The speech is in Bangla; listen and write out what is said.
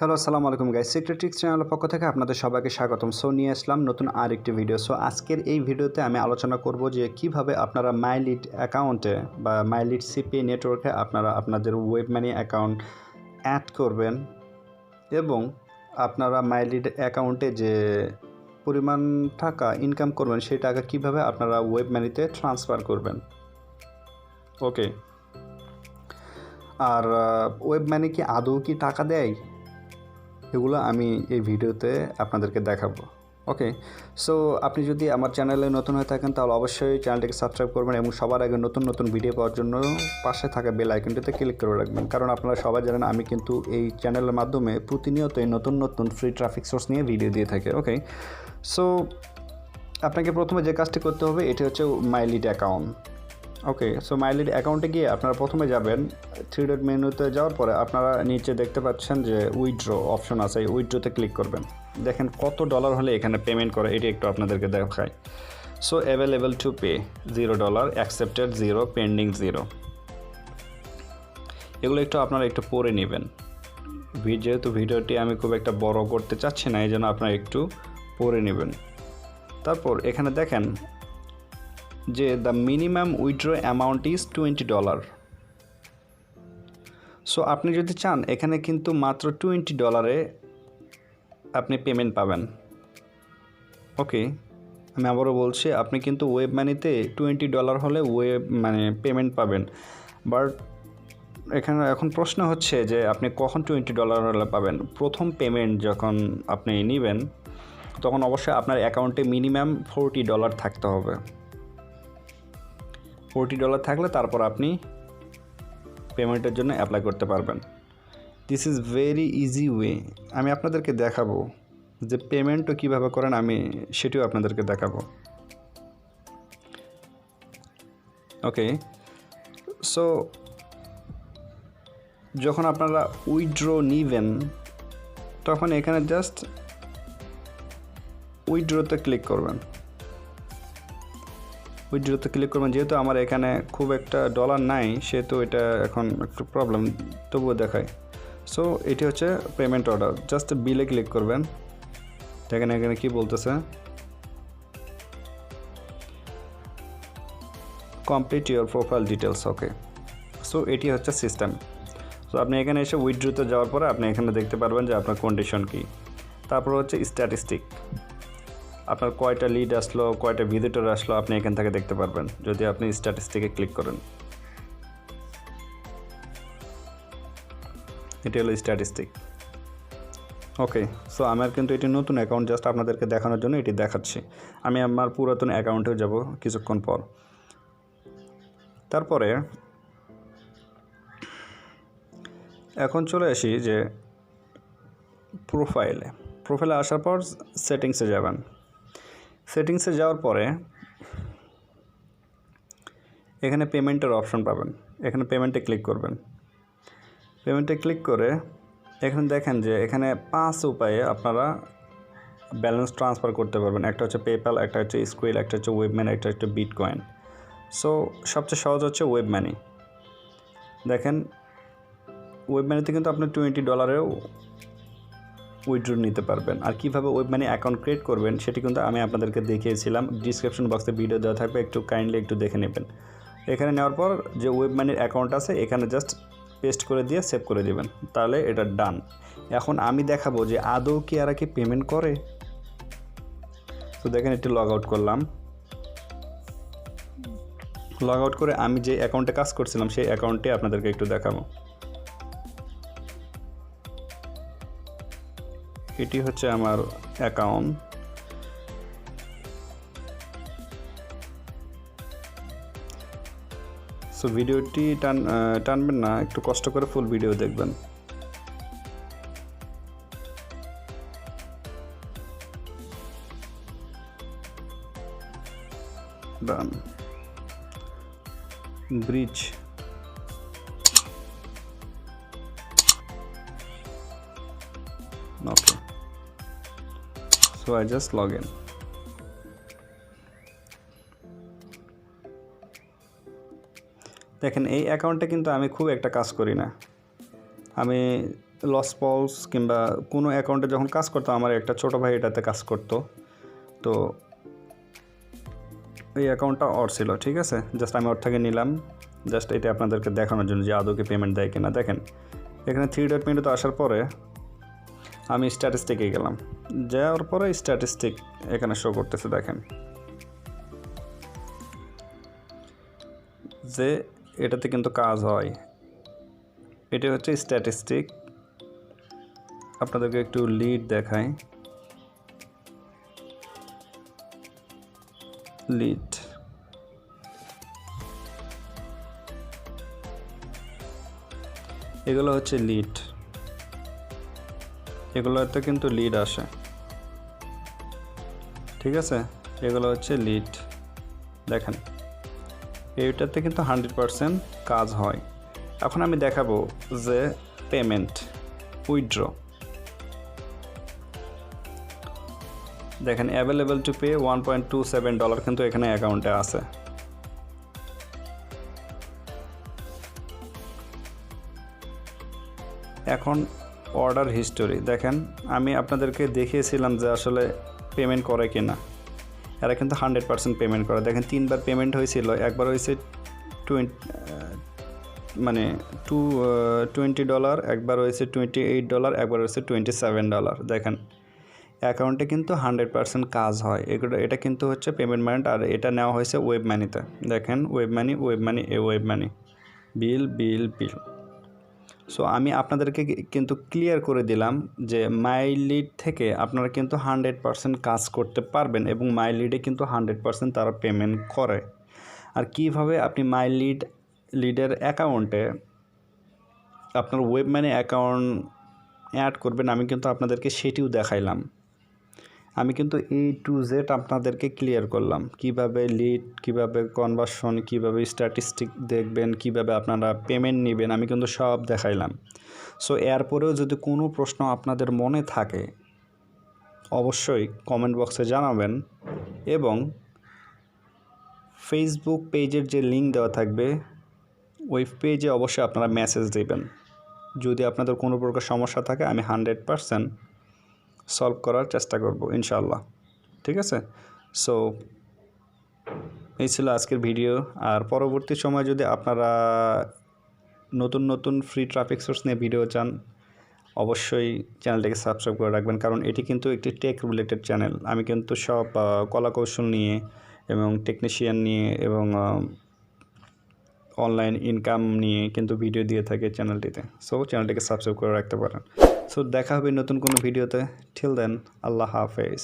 হ্যালো, আসসালামু আলাইকুম গাইস। সিক্রেট ট্রিক্স চ্যানেলের পক্ষ থেকে আপনাদের সবাইকে স্বাগতম। সো নিয়ে আসলাম নতুন আরেকটি ভিডিও। সো আজকের এই ভিডিওতে আমি আলোচনা করব যে কিভাবে আপনারা মাইলিড অ্যাকাউন্টে বা মাইলিড সিপিএ নেটওয়ার্কে আপনারা আপনাদের ওয়েব মানি অ্যাকাউন্ট অ্যাড করবেন এবং আপনারা মাইলিড অ্যাকাউন্টে যে পরিমাণ টাকা ইনকাম করবেন সেই টাকা কিভাবে আপনারা ওয়েব মানিতে ট্রান্সফার করবেন। ওকে, আর ওয়েব মানি কি আদৌ কি টাকা দেয়, এগুলো আমি এই ভিডিওতে আপনাদেরকে দেখাবো। ওকে, সো আপনি যদি আমার চ্যানেলে নতুন হয়ে থাকেন তাহলে অবশ্যই চ্যানেলটিকে সাবস্ক্রাইব করবেন এবং সবার আগে নতুন নতুন ভিডিও পাওয়ার জন্য পাশে থাকা বেল আইকনটিতে ক্লিক করে রাখবেন, কারণ আপনারা সবাই জানেন আমি কিন্তু এই চ্যানেলের মাধ্যমে প্রতিনিয়তই নতুন নতুন ফ্রি ট্রাফিক সোর্স নিয়ে ভিডিও দিয়ে থাকি। ওকে, সো আপনাকে প্রথমে যে কাজটি করতে হবে এটি হচ্ছে মাইলিড অ্যাকাউন্ট। ওকে, সো মাইলিড অ্যাকাউন্টে গিয়ে আপনারা প্রথমে যাবেন, থ্রি ডট মেনুতে যাওয়ার পরে আপনারা নিচে দেখতে পাচ্ছেন যে উইথড্র অপশন আছে, এই উইথড্রোতে ক্লিক করবেন। দেখেন কত ডলার হলে এখানে পেমেন্ট করে এটি একটু আপনাদেরকে দেখায়। So available to pay $0, accepted 0, pending 0। এগুলো একটু আপনারা একটু পড়ে নেবেন। যেহেতু ভিডিওটি আমি খুব একটা বড় করতে চাচ্ছি না, এই জন্য আপনারা একটু পড়ে নেবেন। তারপর এখানে দেখেন যে the minimum withdraw amount is $20। So আপনি যদি চান এখানে কিন্তু মাত্র $20 আপনি পেমেন্ট পাবেন। ওকে, আমি আবারও বলছি, আপনি কিন্তু ওয়েব মানিতে $20 হলে ওয়েব মানে পেমেন্ট পাবেন। বাট এখানে এখন প্রশ্ন হচ্ছে যে আপনি কখন $20 হলে পাবেন। প্রথম পেমেন্ট যখন আপনি নেবেন তখন অবশ্যই আপনার অ্যাকাউন্টে মিনিমাম $40 থাকতে হবে। $40 থাকলে তারপর আপনি পেমেন্টের জন্য অ্যাপ্লাই করতে পারবেন। This is very easy way. আমি আপনাদেরকে দেখাবো যে পেমেন্টও কীভাবে করেন, আমি সেটিও আপনাদেরকে দেখাবো। ওকে, সো যখন আপনারা উইথড্র নেবেন তখন এখানে জাস্ট উইথড্রোতে ক্লিক করবেন। উইথড্রোতে ক্লিক করবেন। যেহেতু আমার এখানে খুব একটা ডলার নাই সেহেতু এটা এখন একটু প্রবলেম, তবুও দেখায়। সো এটি হচ্ছে পেমেন্ট অর্ডার, জাস্ট বিলে ক্লিক করবেন। দেখেন এখানে কি বলতেছে, complete your profile details. Okay, so এটি হচ্ছে সিস্টেম। সো আপনি এখানে এসে উইথড্রোতে যাওয়ার পরে আপনি এখানে দেখতে পারবেন যে আপনার কন্ডিশন কী। তারপর হচ্ছে স্ট্যাটিস্টিক, আপনার কয়টা লিড আসলো, কয়টা ভিজিটর আসলো আপনি এখান থেকে দেখতে পারবেন যদি আপনি স্ট্যাটিস্টিকে ক্লিক করেন। এটি হলো স্ট্যাটিস্টিক। ওকে, সো আমার কিন্তু এটি নতুন অ্যাকাউন্ট, জাস্ট আপনাদেরকে দেখানোর জন্য এটি দেখাচ্ছি। আমি আমার পুরাতন অ্যাকাউন্টেও যাব কিছুক্ষণ পর। তারপরে এখন চলে আসি যে প্রোফাইলে আসার পর সেটিংসে যাবেন। সেটিংসে যাওয়ার পরে এখানে পেমেন্টের অপশন পাবেন, এখানে পেমেন্টে ক্লিক করবেন। পেমেন্টে ক্লিক করে এখানে দেখেন যে এখানে 5 উপায়ে আপনারা ব্যালেন্স ট্রান্সফার করতে পারবেন। একটা হচ্ছে পেপ্যাল, একটা হচ্ছে স্কুইল, একটা হচ্ছে ওয়েব মানি, একটা হচ্ছে বিটকয়েন। সো সবচেয়ে সহজ হচ্ছে ওয়েব মানি। দেখেন ওয়েব মানিতে কিন্তু আপনি $20 উইথড্র নিতে পারবেন। আর কীভাবে ওয়েব মানি অ্যাকাউন্ট ক্রিয়েট করবেন সেটি কিন্তু আমি আপনাদেরকে দেখিয়েছিলাম, ডিসক্রিপশন বক্সে ভিডিও দেওয়া থাকবে, একটু কাইন্ডলি একটু দেখে নেবেন। এখানে নেওয়ার পর যে ওয়েব মানির অ্যাকাউন্ট আছে এখানে জাস্ট পেস্ট করে দিয়ে সেভ করে দেবেন, তাহলে এটা ডান। এখন আমি দেখাবো যে আদৌ কি আর কি পেমেন্ট করে। তো দেখেন একটু লগ আউট করলাম। লগ আউট করে আমি যে অ্যাকাউন্টে কাজ করছিলাম সেই অ্যাকাউন্টে আপনাদেরকে একটু দেখাবো। এটি হচ্ছে আমার অ্যাকাউন্ট। সো ভিডিওটি টানবেন না, একটু কষ্ট করে ফুল ভিডিও দেখবেন। Done. Bridge, okay, so I just log in. দেখেন এই অ্যাকাউন্টে কিন্তু আমি খুব একটা কাজ করি না, আমি লস পলস কিংবা কোনো অ্যাকাউন্টে যখন কাজ করতাম, আমার একটা ছোটো ভাই এটাতে কাজ করতো, তো এই অ্যাকাউন্টটা ওর ছিল, ঠিক আছে। জাস্ট আমি ওর থেকে নিলাম, জাস্ট এটা আপনাদেরকে দেখানোর জন্য যে আদৌ কি পেমেন্ট দেয় কিনা। দেখেন এখানে 3 ডট মেনুতে আসার পরে আমি স্ট্যাটিস্টিকে গেলাম, যাওয়ার পরে স্ট্যাটিস্টিক এখানে শো করতেছে। দেখেন যে এটাতে কিন্তু কাজ হয়, এটা হচ্ছে স্ট্যাটিস্টিক। আপনাদেরকে একটু লিড দেখাই, লিড এগুলো হচ্ছে লিড, এগুলোতে কিন্তু লিড আসে, ঠিক আছে। এগুলো হচ্ছে লিড। দেখেন এইটাতে কিন্তু 100% কাজ হয়। এখন আমি দেখাবো যে পেমেন্ট উইথড্র। দেখেন অ্যাভেলেবল টু পে $1.27 কিন্তু এখানে অ্যাকাউন্টে আছে। এখন অর্ডার হিস্টোরি দেখেন, আমি আপনাদেরকে দেখিয়েছিলাম যে আসলে পেমেন্ট করে কিনা। এরা কিন্তু 100% পেমেন্ট করে। দেখেন 3বার পেমেন্ট হয়েছিল, একবার হয়েছে $20, একবার হয়েছে $28, একবার হয়েছে $27। দেখেন অ্যাকাউন্টে কিন্তু 100% কাজ হয়। এটা কিন্তু হচ্ছে পেমেন্ট মানি, আর এটা নেওয়া হয়েছে ওয়েব মানিতে। দেখেন ওয়েব মানি, ওয়েব মানি, বিল। সো আমি আপনাদেরকে কিন্তু ক্লিয়ার করে দিলাম যে মাইলিড থেকে আপনারা কিন্তু 100% কাজ করতে পারবেন, এবং মাইলিডে কিন্তু 100% তারা পেমেন্ট করে। আর কিভাবে আপনি লিডের অ্যাকাউন্টে আপনার ওয়েব মানি অ্যাকাউন্ট অ্যাড করবেন, আমি কিন্তু আপনাদেরকে সেটিও দেখাইলাম। আমি কিন্তু A to Z আপনাদেরকে ক্লিয়ার করলাম, কিভাবে লিড, কিভাবে কনভার্সন, কিভাবে স্ট্যাটিস্টিক দেখবেন, কিভাবে আপনারা পেমেন্ট নেবেন, আমি কিন্তু সব দেখাইলাম। সো এরপরেও যদি কোনো প্রশ্ন আপনাদের মনে থাকে অবশ্যই কমেন্ট বক্সে জানাবেন, এবং ফেসবুক পেজের যে লিঙ্ক দেওয়া থাকবে ওই পেজে অবশ্যই আপনারা মেসেজ দেবেন। যদি আপনাদের কোনো প্রকার সমস্যা থাকে আমি 100% সলভ করার চেষ্টা করব ইনশাআল্লাহ, ঠিক আছে। সো এই ছিল আজকের ভিডিও। আর পরবর্তী সময় যদি আপনারা নতুন ফ্রি ট্রাফিক সোর্স নিয়ে ভিডিও চান, অবশ্যই চ্যানেলটিকে সাবস্ক্রাইব করে রাখবেন, কারণ এটি কিন্তু একটি টেক রিলেটেড চ্যানেল। আমি কিন্তু সব কলাকৌশল নিয়ে এবং টেকনিশিয়ান নিয়ে এবং অনলাইন ইনকাম নিয়ে কিন্তু ভিডিও দিয়ে থাকে চ্যানেলটিতে। সো চ্যানেলটিকে সাবস্ক্রাইব করে রাখতে পারেন। সো দেখা হবে নতুন কোনো ভিডিওতে। টিল দেন, আল্লাহ হাফেজ।